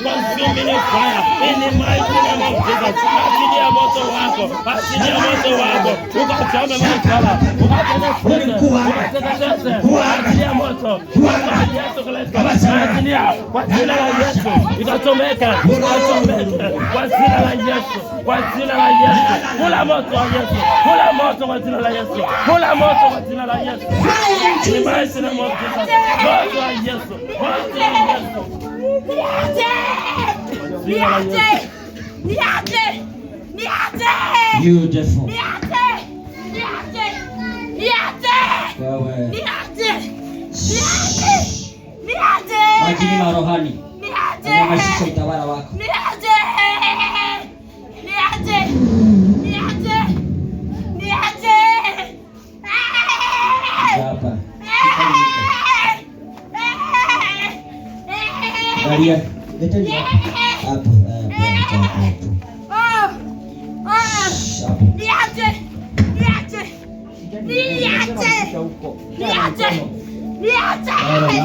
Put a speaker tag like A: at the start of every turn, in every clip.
A: consuming fire in the mighty name of Jesus. Achilia moto wako, achilia moto wako, ukachome mkala, achilia moto, Yesu Kristo, achilia kwa jina la Yesu, ikachomeka, kwa jina la Yesu, kwa jina la Yesu, kula moto wa Yesu, kula moto kwa jina la Yesu, kula moto kwa jina la Yesu, in the mighty name of Jesus, moto wa Yesu, moto wa Yesu.
B: Beautiful. Majini marohani. Anamashisha utawala wako. Hapa. Maria, leteni hapo.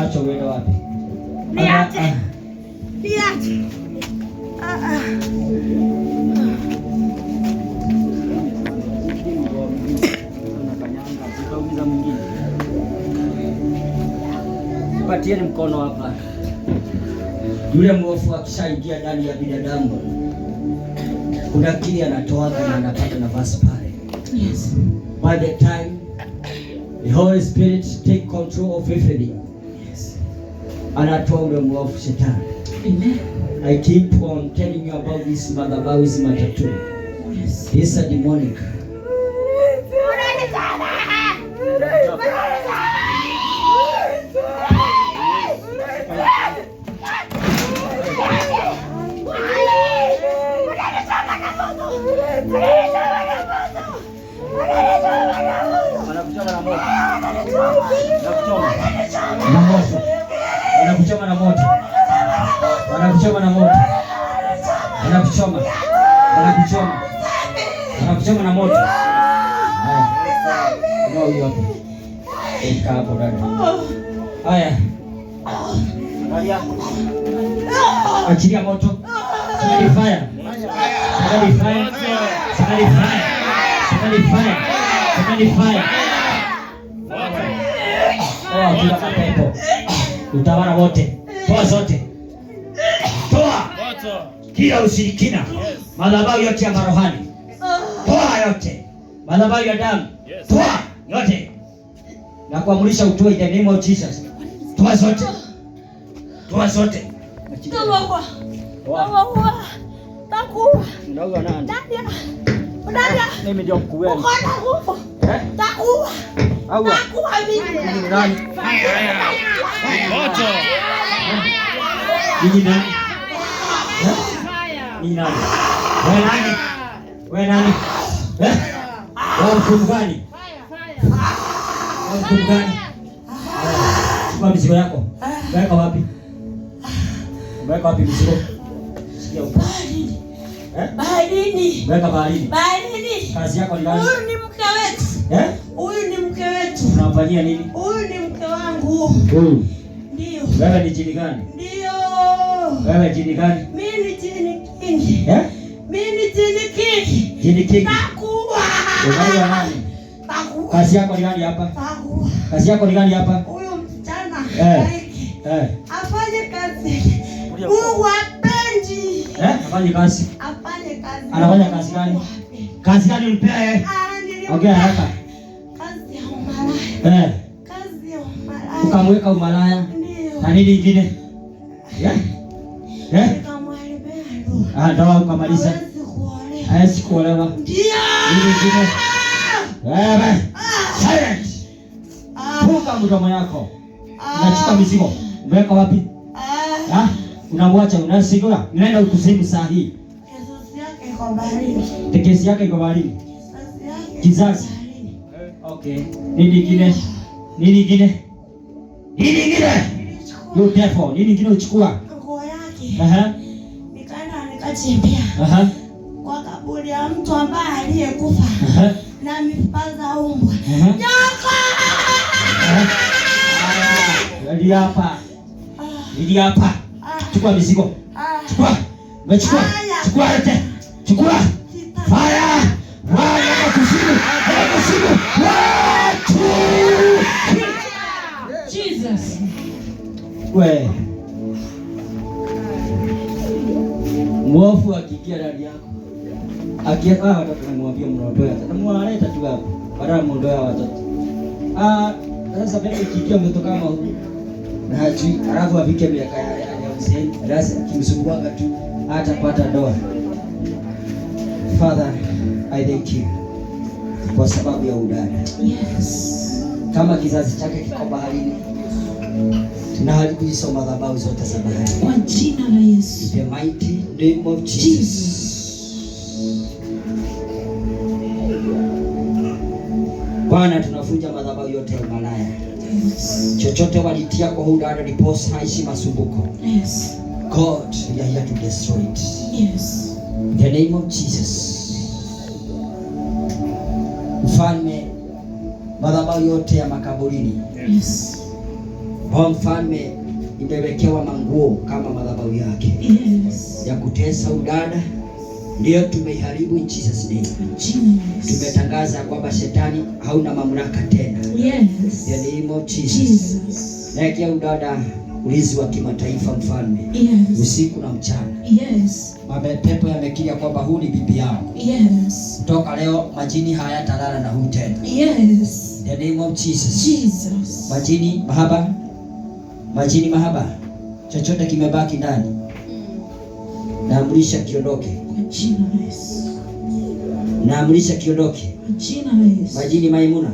B: Nacho uende wapi?
C: Niache.
B: Patieni mkono hapa. Yule mwovu akishaingia ndani ya binadamu, kuna kile anatoa na anapata nafasi pale.
C: Yes.
B: By the time the Holy Spirit take control of everything.
C: Yes.
B: Anatoa ule mwovu shetani.
C: Amen.
B: I keep on telling you about this madhabahu matatu.
C: Yes.
B: This is a demonic. Wanakuchoma na moto. Wanakuchoma na moto. Wanakuchoma. Wanakuchoma. Wanakuchoma na moto. Ndio hiyo hapo. Eka hapo ndani. Haya. Maria. Achilia moto. Somebody fire. Somebody fire. Somebody fire. Somebody fire. Somebody fire. Oh, kila pepo. Utawala wote. Toa zote. Toa. Kila ushirikina. Madhabahu yote ya marohani. Toa yote. Madhabahu ya damu. Toa yote. Na kuamrisha utoe in the name of Jesus. Toa zote. Toa zote.
C: Toa. Takuwa.
B: Ndio nani?
C: Dada.
B: Mimi ndio mkuu wenu.
C: Takuwa.
B: Au
C: Takuwa mimi.
B: ni nani?
A: Moto.
B: Ni nani? Ni nani? Wewe nani? Wewe nani? Wewe mkuu gani? Wewe mkuu gani? Chukua mizigo yako. Weka wapi? Weka wapi mizigo? Sikia huko.
C: Baharini.
B: Weka baharini.
C: Baharini.
B: Kazi yako ni gani?
C: Huyu ni mke wetu. Huyu ni mke wetu.
B: Unamfanyia nini?
C: Huyu ni mke wangu.
B: Huyu.
C: Ndio.
B: Wewe ni jini gani?
C: Ndio.
B: Wewe jini gani?
C: Mimi ni jini kingi. Mimi ni jini kingi.
B: Jini kingi.
C: Takuwa.
B: Unaitwa nani?
C: Takuwa.
B: Kazi yako ni gani hapa?
C: Takuwa.
B: Kazi yako ni gani hapa?
C: Huyu msichana. Afanye kazi. Mungu apendi.
B: Afanye kazi.
C: Afanye kazi.
B: Anafanya kazi gani? Kazi gani ulipea yeye? Ongea haraka.
C: Kazi ya umalaya. Kazi ya umalaya.
B: Ukamweka umalaya.
C: Ndio.
B: Na nini ingine?
C: Nikamwharibia ndoa.
B: Ndoa ukamaliza.
C: Hawezi kuolewa.
B: Hawezi kuolewa.
C: Ndio.
B: Nini ingine? Wewe. Silent. Funga mdomo yako. Unachukua mizigo. Umeweka wapi? Unamwacha unasigura. Unaenda ukuzimu saa hii.
C: Kesi yake iko baharini.
B: Kesi yake iko baharini.
C: Kesi yake.
B: Kizazi. Okay. Okay. Nini ingine? Nini ingine? Nini ingine? You devil, nini ingine uchukua?
C: Nguo yake. Nikaenda nikachimbia. Kwa kaburi ya mtu ambaye aliyekufa. Na mifupa za umbwa. Nyoka!
B: Ndio hapa. Ndio hapa. Chukua mizigo. Chukua. Umechukua. Chukua yote. Chukua. Fire. Wala kusimu. Kusimu. Watu.
C: Jesus.
B: We. Mwofu akikia ndani yako. Akienda watoto nimwambie mnaondoa. Namwaleta tu hapo. Baada muondoa watoto. Sasa pale ikikia umetoka kama huko. Na haji alafu afike miaka ya uzee. Basi kimsumbuanga tu hatapata ndoa. Father, I thank you kwa sababu ya udada.
C: Yes.
B: Kama kizazi chake kiko baharini, tunaharibu hizo madhabahu zote za bahari.
C: Kwa jina la Yesu.
B: In the mighty name of Jesus. Bwana, tunafunja madhabahu yote ya umalaya.
C: Yes.
B: Chochote walitia kwa udada ndiposa haishi masumbuko.
C: Yes.
B: God, we are here to destroy it.
C: Yes.
B: In the name of Jesus. Mfalme, madhabahu yote ya makaburini.
C: Yes.
B: Mfalme, imewekewa manguo kama madhabahu yake.
C: Yes.
B: Ya kutesa udada. Ndio tumeiharibu in Jesus name.
C: Yes.
B: Tumetangaza kwamba shetani hauna mamlaka tena.
C: Yes.
B: In the name of Jesus. Nakia udada ulinzi wa kimataifa mfalme.
C: Yes.
B: Usiku na mchana.
C: Yes.
B: Mapepo yamekia kwamba huu ni bibi yao.
C: Yes.
B: Kutoka leo majini hayatalala na huu tena.
C: Yes.
B: In the name of Jesus.
C: Jesus.
B: Majini mahaba. Majini mahaba. Chochote kimebaki ndani. Naamrisha kiondoke.
C: Kwa jina la Yesu.
B: Naamrisha kiondoke.
C: Kwa jina la Yesu.
B: Majini Maimuna.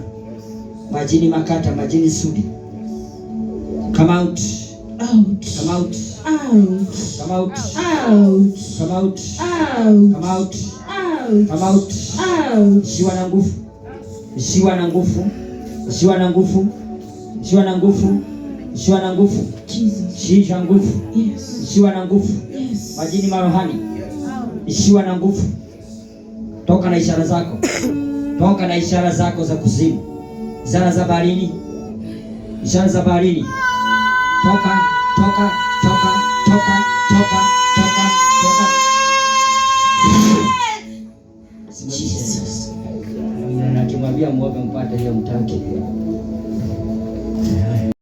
B: Majini Makata, majini Sudi. Come out.
C: Out.
B: Come out.
C: Out.
B: Come out.
C: Out.
B: Come out.
C: Out.
B: Come out.
C: Out.
B: Come out.
C: Out.
B: Shiwa na nguvu. Shiwa na nguvu. Shiwa na nguvu. Shiwa na nguvu. Shiwa na nguvu.
C: Jesus.
B: Shiwa nguvu.
C: Yes.
B: Shiwa na nguvu.
C: Yes.
B: Majini marohani. Shiwa na nguvu. Toka na ishara zako. Toka na ishara zako za kuzimu. Ishara za baharini. Ishara za baharini. Toka, toka, toka, toka, toka.